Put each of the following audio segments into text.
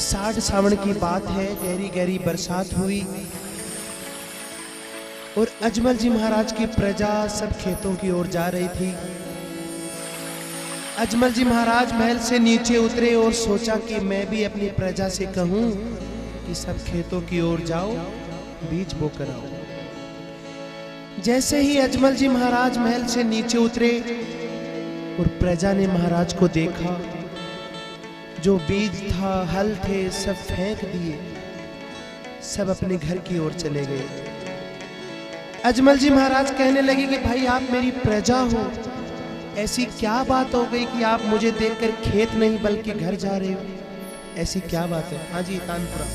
साढ़ सावन की बात है। गहरी गहरी बरसात हुई और अजमल जी महाराज की प्रजा सब खेतों की ओर जा रही थी। अजमल जी महाराज महल से नीचे उतरे और सोचा कि मैं भी अपनी प्रजा से कहूं कि सब खेतों की ओर जाओ, बीज बोकर आओ। जैसे ही अजमल जी महाराज महल से नीचे उतरे और प्रजा ने महाराज को देखा, जो बीज था, हल थे, सब फेंक दिए, सब अपने घर की ओर चले गए। अजमल जी महाराज कहने लगे कि भाई आप मेरी प्रजा हो, ऐसी क्या बात हो गई कि आप मुझे देखकर खेत नहीं बल्कि घर जा रहे हो? ऐसी क्या बात है? हाँ जी, तानपुरा।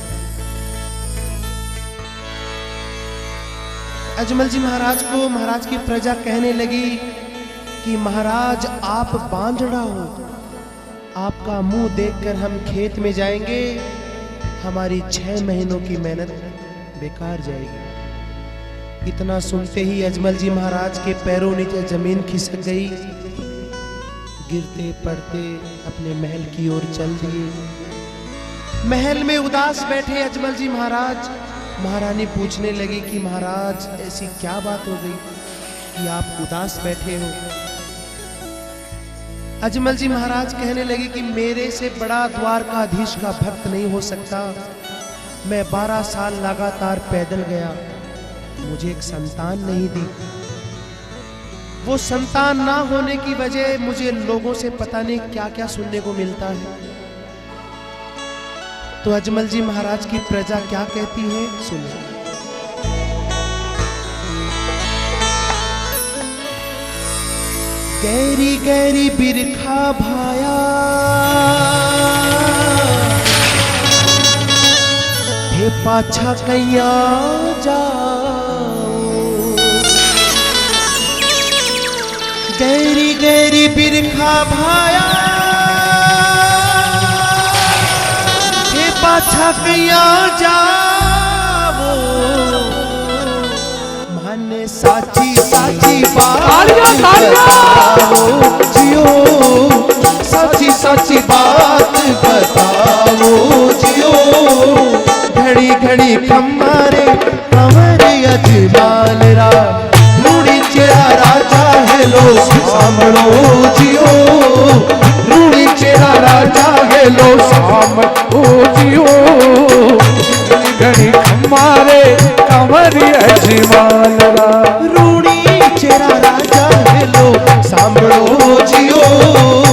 अजमल जी महाराज को महाराज की प्रजा कहने लगी कि महाराज आप बांझड़ा हो, आपका मुंह देखकर हम खेत में जाएंगे, हमारी 6 महीनों की मेहनत बेकार जाएगी। इतना सुनते ही अजमल जी महाराज के पैरों नीचे जमीन खिसक गई, गिरते पड़ते अपने महल की ओर चल दिए। महल में उदास बैठे अजमल जी महाराज। महारानी पूछने लगी कि महाराज ऐसी क्या बात हो गई कि आप उदास बैठे हो? अजमल जी महाराज कहने लगे कि मेरे से बड़ा द्वारकाधीश का भक्त नहीं हो सकता। मैं 12 साल लगातार पैदल गया, मुझे एक संतान नहीं दी। वो संतान ना होने की वजह मुझे लोगों से पता नहीं क्या क्या सुनने को मिलता है। तो अजमल जी महाराज की प्रजा क्या कहती है, सुनिए। गहरी गहरी बिरखा भाया, हे पाछा कैया जाओ। गहरी गहरी बिरखा भाया, हे पाछा कैया जाओ। माने साची साची बात बताओ जियो, साची साची बात बताओ जियो। घड़ी घड़ी खम्मारे हमारे अजमाल रा, रूड़ी चेरा राजा है लो सामड़ो जियो। रूड़ी चेरा राजा है लो सामड़ो जियो। घड़ी हमारे कंवरी अजमाल रा, रूड़ी चेरा राजा है लो सामड़ो जियो।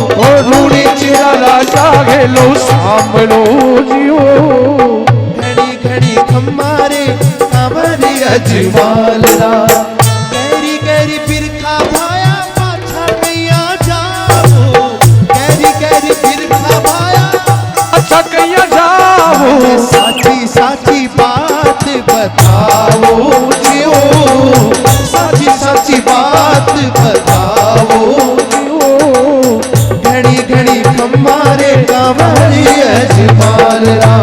ओ रूड़ी चेरा राजा है लो सामड़ो जियो। घड़ी घड़ी हमारे कंवरी अजमाल रा। गहरी गहरी बिरखा भाया, पाछा कैया जाओ। गहरी गहरी बिरखा भाया, अच्छा कैया जाओ। साची साची बात बताओ जियो, साची साची बात बताओ जियो। घड़ी घड़ी हमारे कंवरी अजमाल रा।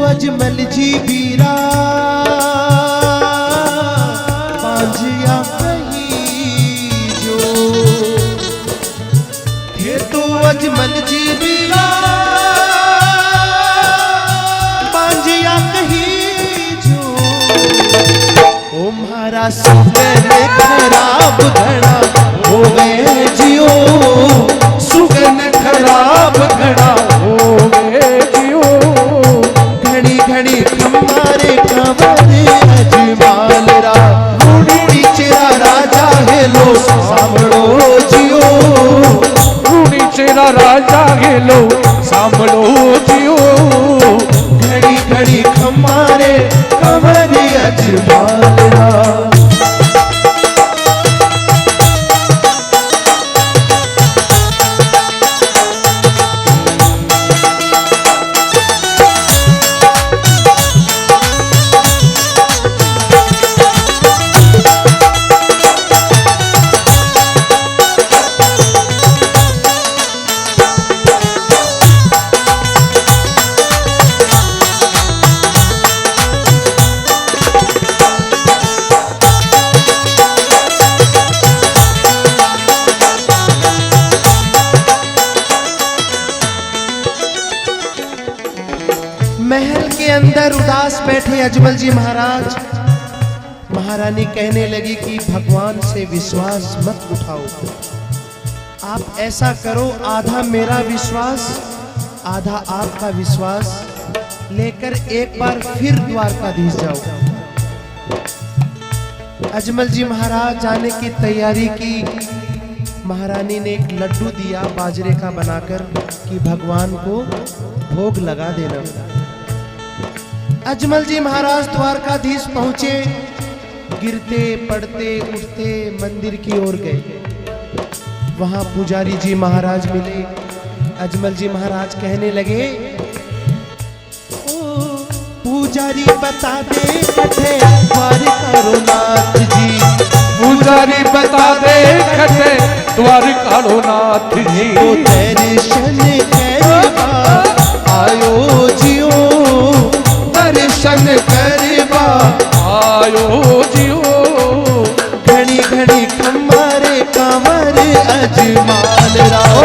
अजमल जी बीरा बांझिया कहीं जो, थे तो अजमल जी बीरा बांझिया कहीं जो। ओ म्हारा सुगन खराब घड़ा हो गए जियो, सुगन खराब घड़ा हो गए जियो। घड़ी घड़ी हमारे कंवरी अजमाल रा, रूड़ी चेरा राजा है लो सामड़ो जियो। रूड़ी चेरा राजा है लो सामड़ो जियो। घड़ी घड़ी हमारे कंवरी अजमाल रा। महल के अंदर उदास बैठे अजमल जी महाराज, महारानी कहने लगी कि भगवान से विश्वास मत उठाओ, आप ऐसा करो आधा मेरा विश्वास आधा आपका विश्वास लेकर एक बार फिर द्वारकाधीश जाओ। अजमल जी महाराज जाने की तैयारी की। महारानी ने एक लड्डू दिया बाजरे का बनाकर कि भगवान को भोग लगा देना। अजमल जी महाराज द्वारकाधीश पहुंचे, गिरते पड़ते उठते मंदिर की ओर गए। वहां पुजारी जी महाराज मिले। अजमल जी महाराज कहने लगे, पुजारी बता दे कठे द्वार करो नाथ जी, पुजारी बता दे कठे द्वार करो नाथ जी। ओ दर्शन करवा आयो जियो, दर्शन करवा आयो जियो। घड़ी घड़ी कमरे कांवर अजमाल राव,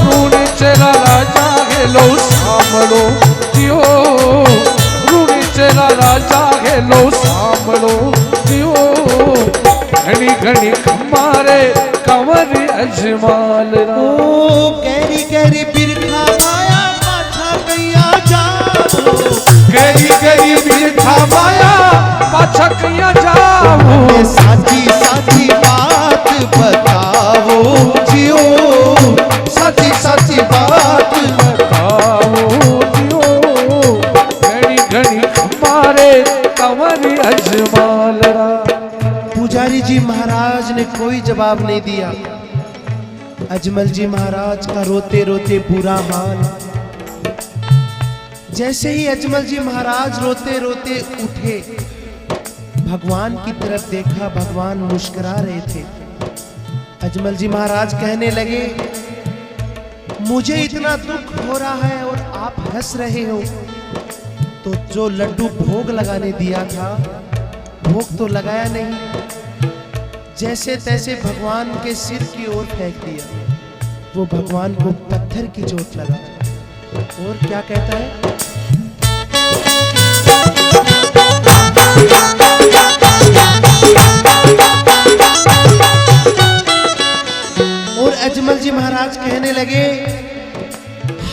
रूण चेरा राजा हेलो सामलो जियो, रूण चेरा राजा हेलो सामलो जियो। घड़ी घड़ी कमारे कंवर अजमाल राव, कैरी कैरी बिरखा माया पाछा कैया जाओ, कैरी कैरी बिरखा माया पाछा कैया जाओ। साची साची बात बताओ जियो, साची साची बात बताओ जियो। घड़ी घड़ी हमारे कंवर अजमाल राव। पुजारी जी महाराज ने कोई जवाब नहीं दिया। अजमल जी महाराज का रोते रोते बुरा हाल। जैसे ही अजमल जी महाराज रोते रोते उठे, भगवान की तरफ देखा, भगवान मुस्कुरा रहे थे। अजमल जी महाराज कहने लगे, मुझे इतना दुख हो रहा है और आप हंस रहे हो, तो जो लड्डू भोग लगाने दिया था भोग तो लगाया नहीं, जैसे तैसे भगवान के सिर की ओर फेंक दिया। वो भगवान को पत्थर की चोट लगा। और क्या कहता है, और अजमल जी महाराज कहने लगे,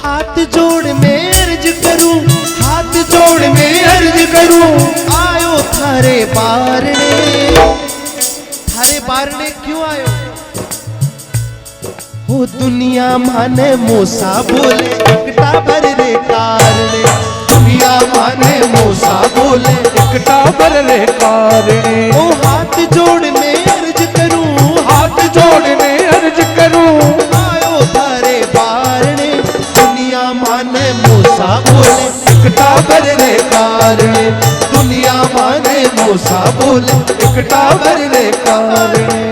हाथ जोड़ में अर्ज करूं, हाथ जोड़ में अर्ज करूं, आयो थारे बारने, थारे बारने क्यों आयो? हो दुनिया माने मोसा बोले एकटा भर रे कारणे, दुनिया माने मोसा बोले एकटा भर रे कारणे। ओ हाथ जोड़ में अर्ज करूं, हाथ जोड़ने अर्ज करूं, आयो थारे बारणे, दुनिया माने मोसा बोले एकटा भर रे कारणे, दुनिया माने मोसा बोले एकटा भर रे कारणे।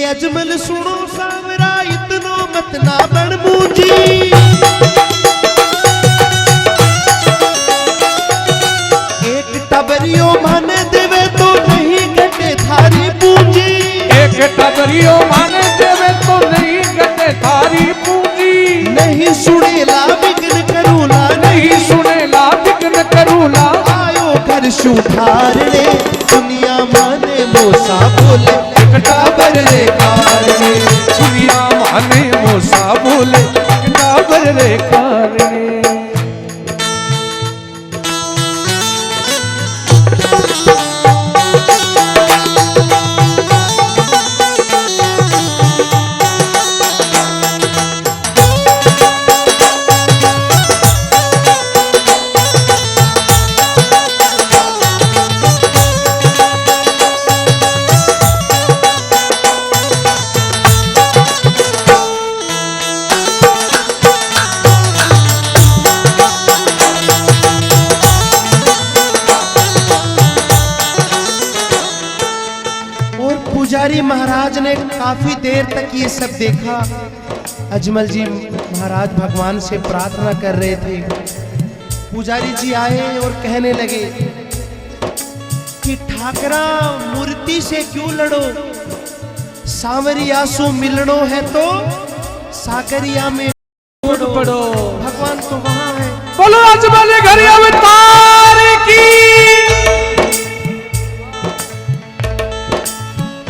अजमल सुनो सावरा इतनो मत ना बन मूंजी, एक टबरियो माने देवे तो नहीं घटे थारी पूंजी, एक टबरियो माने देवे तो नहीं घटे थारी पूंजी। नहीं सुनेला विघ्न करूला, नहीं सुनेला विघ्न करूला, आयो घर सुधारने, दुनिया माने मोसा बोले एकटा भर रे कारणे, दुनिया माने मोसा बोले एकटा भर रे कारणे। पुजारी महाराज ने काफी देर तक ये सब देखा। अजमल जी महाराज भगवान से प्रार्थना कर रहे थे। पुजारी जी आए और कहने लगे, कि ठाकरा मूर्ति से क्यों लड़ो, सांवरिया सो मिलनो है तो साकरिया में पड़ो। भगवान तो वहां है। बोलो अजमल घर अवतार की।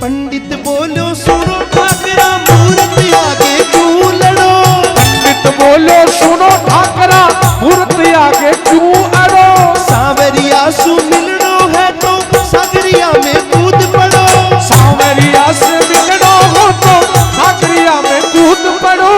पंडित बोलो सुनो ठाकरा मूर्ति आगे क्यों लड़ो। पंडित बोलो सुनो ठाकरा मूर्ति आगे क्यों अड़ो। सांवरिया सु मिलनो है तो सागरिया में कूद पड़ो। सांवरिया से मिलनो हो तो सागरिया में कूद पड़ो।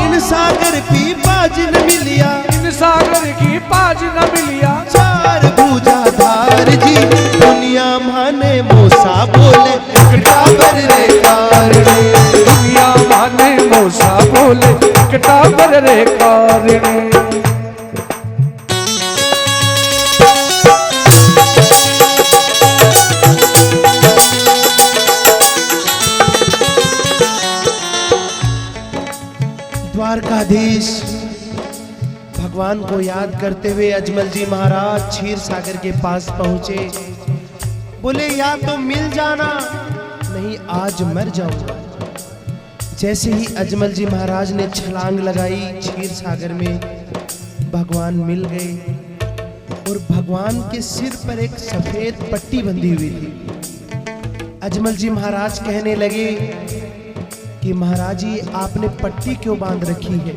इन सागर की बाज न मिलिया, इन सागर की पाज न मिलिया। चार भुजा धार जी दुनिया माने मूसा बोले कटाबर रे कारणे। दुनिया माने मूसा बोले कटाबर रे कारणे। द्वारकाधीश भगवान को याद करते हुए अजमल जी महाराज क्षीर सागर के पास पहुंचे। बोले या तो मिल जाना नहीं आज मर जाऊंगा। जैसे ही अजमल जी महाराज ने छलांग लगाई क्षीर सागर में, भगवान मिल गए और भगवान के सिर पर एक सफेद पट्टी बंधी हुई थी। अजमल जी महाराज कहने लगे कि महाराज जी आपने पट्टी क्यों बांध रखी है।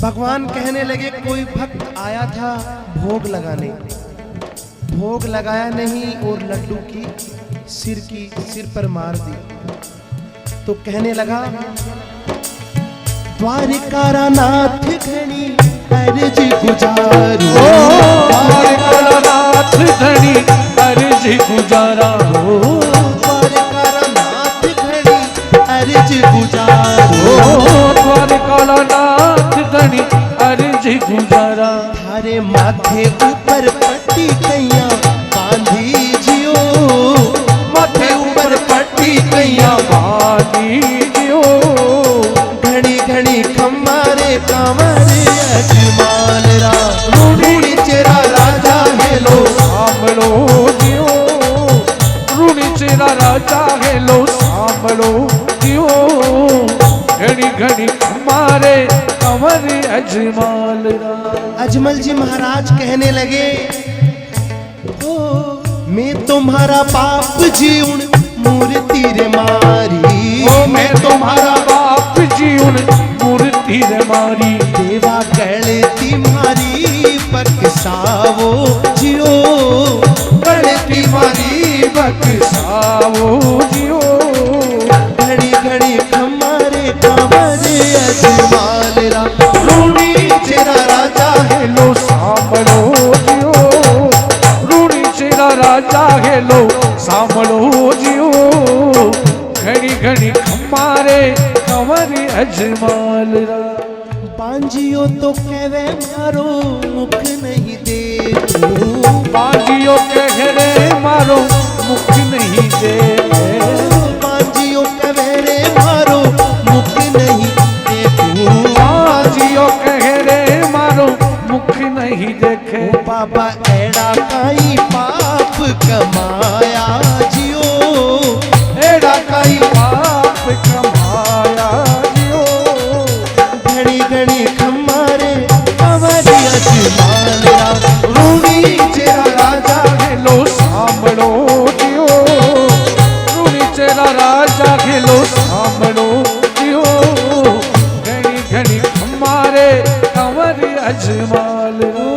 भगवान कहने लगे कोई भक्त आया था भोग लगाने, भोग लगाया नहीं और लड्डू की सिर पर मार दी। तो कहने लगा द्वारिका नाथ घनी अर्ज गुजारो। द्वारिका नाथ घनी अर्ज गुजारा। द्वारिका नाथ घनी अर्ज गुजारो। द्वारिका नाथ घनी अर्ज गुजारा। थारे माथे ऊपर पट्टी कैया बांधी जियो। माथे ऊपर पट्टी कैया बांधी जियो। घड़ी घड़ी खम्मारे कांवरे अजमाल रा। रूड़ी चेरा राजा हेलो सांभलो जियो। रूड़ी चेरा राजा हेलो सांभलो जियो। घड़ी घड़ी हमारे कंवर अजमाल रा। अजमल जी महाराज कहने लगे ओ मैं तुम्हारा बाप जीवन मूर्ति रे मारी। ओ मैं तुम्हारा बाप जीवन मूर्ति रे मारी। देवा गलती मारी बक्सावो जियो। गलती मारी बक्सावो जियो। घड़ी घड़ी हमारे कांवरे अजमाल रा। रूड़ी चेरा राजा हेलो सांभलो जियो। रूड़ी चेरा राजा हेलो सांभलो जियो। घड़ी घड़ी हमारे कंवर अजमाल रा। पांजियो तो कहवे मारो मुख नहीं देखो। बाजियो कहरे मारो मुख नहीं दे। पांजियो कहवे मारो मुख नहीं देखो। बाजियो कहरे मारो मुख नहीं देखे। बाबा एड़ा काई पाप कमाया जियो। एड़ा काई पाप कमाया जियो। घड़ी घड़ी खमारे कंवरी अजमाल रा। रूड़ी चेरा राजा हेलो सांभलो जियो। रूड़ी चेरा राजा हेलो सांभलो जियो। घड़ी घड़ी हमारे कंवर अजमाल रो।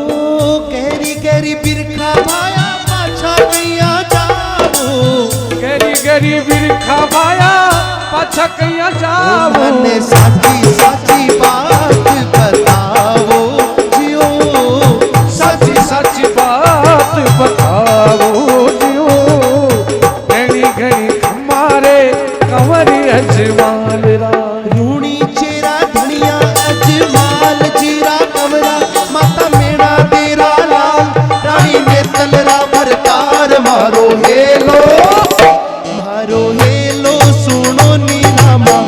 गहरी गहरी बिरखा भाया पाछा कैया जाओ। गरी गरी बिरखा भाया पाछा कैया जाओ। मैंने साची साची बात बताओ जियो। सच्ची सच्ची बात बताओ जियो। घड़ी घड़ी हमारे कंवर अजमाल रा। रूणी चेरा धनिया अजमाल जीरा कमरा। माता मेरा तेरा लाल रानी ने तलरा भरतार। मारो हेलो मारो हेलो सुनो नीलामा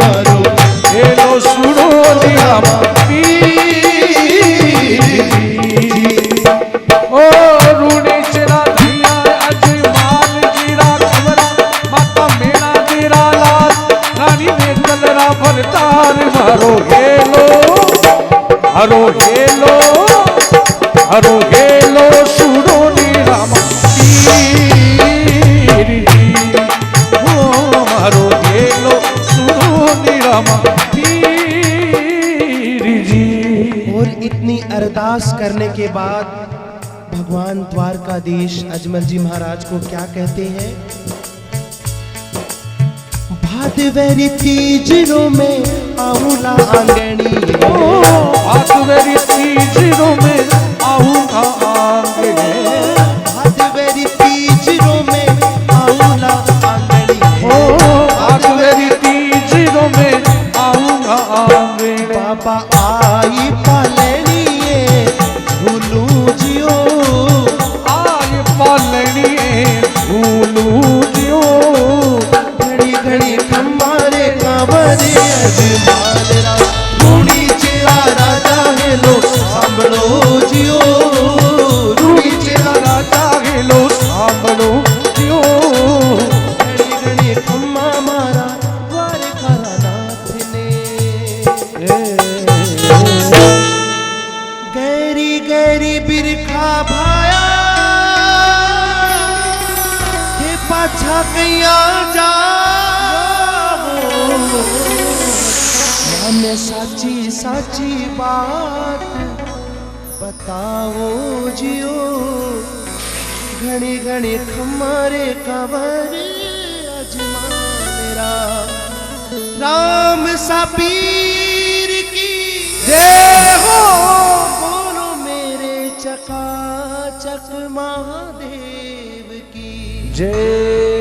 मारो हेलो सुनो नीलामा पीर। हरो हेलो सुरो निरामा पीरी ओम हरो हेलो सुरो निरामा पीरी जी। और इतनी अरदास करने के बाद भगवान द्वारकाधीश अजमल जी महाराज को क्या कहते हैं? भादवेरी तीजरों में आऊंगा आंगनी, भादवेरी तीजरों में आऊंगा आंगने, भादवेरी तीजरों में आऊंगा आंगनी, भादवेरी तीजरों में आऊंगा आंगने। बाबा आई पालनिए झूलू जियो, आई पालनिए झूलू जियो, घड़ी घड़ी खम्बारे कांवरे अजमाल रा, रूड़ी चेरा राजा हेलो सांभळो जियो, रूड़ी चेरा राजा हेलो सांभळो जियो, घड़ी घड़ी खम्मा मारा द्वारका नाथ ने, गहरी गहरी बिरखा भाया के पाछा कैया जावो, हमें साची साची बात बताओ जियो, घड़ी घड़ी खमारे कंवरे अजमालेरा, राम सापीर की जय हो। बोलो मेरे चकाचक महादेव की जय